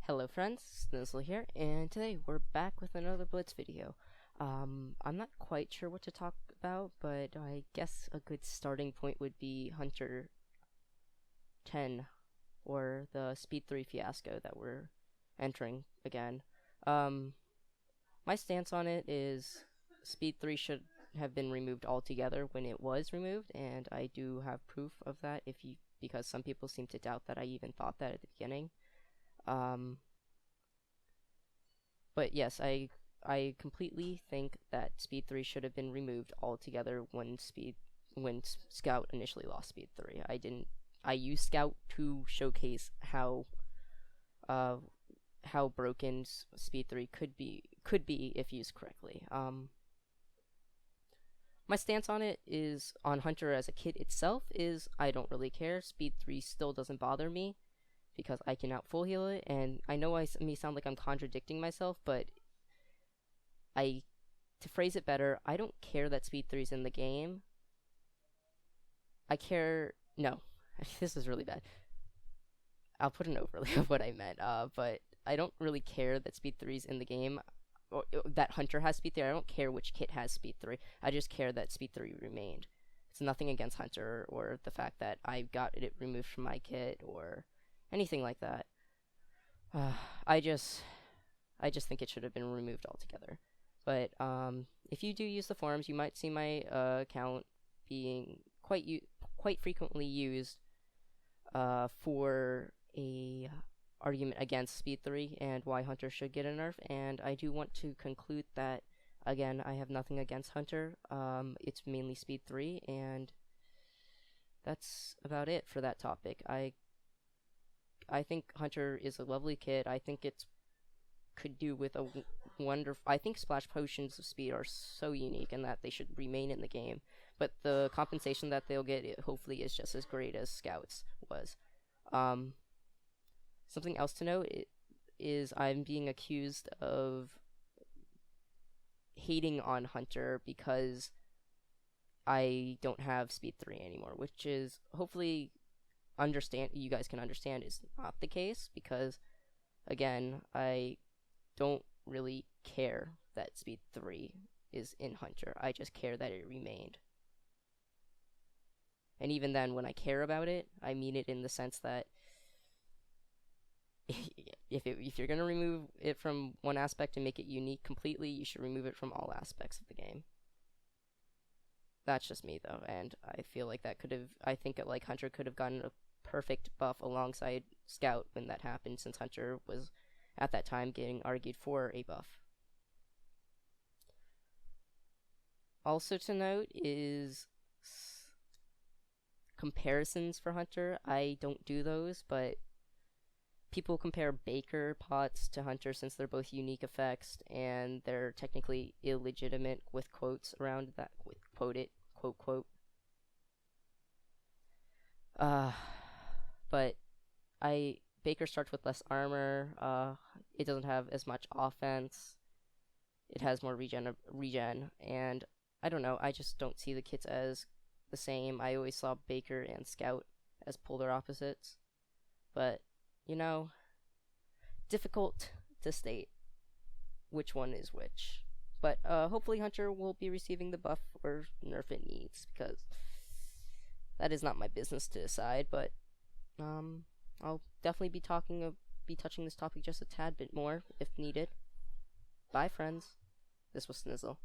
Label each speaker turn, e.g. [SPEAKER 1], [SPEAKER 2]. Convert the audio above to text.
[SPEAKER 1] Hello friends, Snizzle here, and today we're back with another Blitz video. I'm not quite sure what to talk about, but I guess a good starting point would be Hunter 10, or the Speed 3 fiasco that we're entering again. Um, my stance on it is Speed 3 should have been removed altogether when it was removed, and I do have proof of that because some people seem to doubt that I even thought that at the beginning. But yes, I completely think that Speed 3 should have been removed altogether when Scout initially lost Speed 3. I used Scout to showcase uh how broken Speed 3 could be if used correctly. My stance on it is on Hunter as a kit itself is I don't really care. Speed 3 still doesn't bother me because I can out full heal it, and I know I may sound like I'm contradicting myself, but to phrase it better, I don't care that Speed 3 is in the game. No, this is really bad. I'll put an overlay of what I meant, but I don't really care that Speed 3 is in the game, or that Hunter has Speed 3. I don't care which kit has Speed 3. I just care that Speed 3 remained. It's nothing against Hunter or the fact that I got it removed from my kit or anything like that. I just think it should have been removed altogether. But if you do use the forums, you might see my account being quite frequently used for a argument against Speed 3 and why Hunter should get a nerf. And I do want to conclude that, again, I have nothing against Hunter. It's mainly Speed 3, and that's about it for that topic. I think Hunter is a lovely kit. I think it's could do with a wonderful. I think splash potions of speed are so unique and that they should remain in the game. But the compensation that they'll get, hopefully, is just as great as Scouts was. Something else to note is I'm being accused of hating on Hunter because I don't have Speed 3 anymore, which is hopefully you guys can understand is not the case, because again, I don't really care that Speed 3 is in Hunter. I just care that it remained. And even then, when I care about it, I mean it in the sense that if you're going to remove it from one aspect and make it unique completely, you should remove it from all aspects of the game. That's just me, though, and I feel like I think like Hunter could have gotten a perfect buff alongside Scout when that happened, since Hunter was at that time getting argued for a buff. Also to note is comparisons for Hunter. I don't do those, but people compare Baker pots to Hunter since they're both unique effects and they're technically illegitimate, with quotes around that, with quote. But Baker starts with less armor. It doesn't have as much offense. It has more regen, and I don't know. I just don't see the kits as the same. I always saw Baker and Scout as polar opposites, but difficult to state which one is which. But hopefully Hunter will be receiving the buff or nerf it needs, because that is not my business to decide. But I'll definitely be touching this topic just a tad bit more if needed. Bye, friends. This was Snizzle.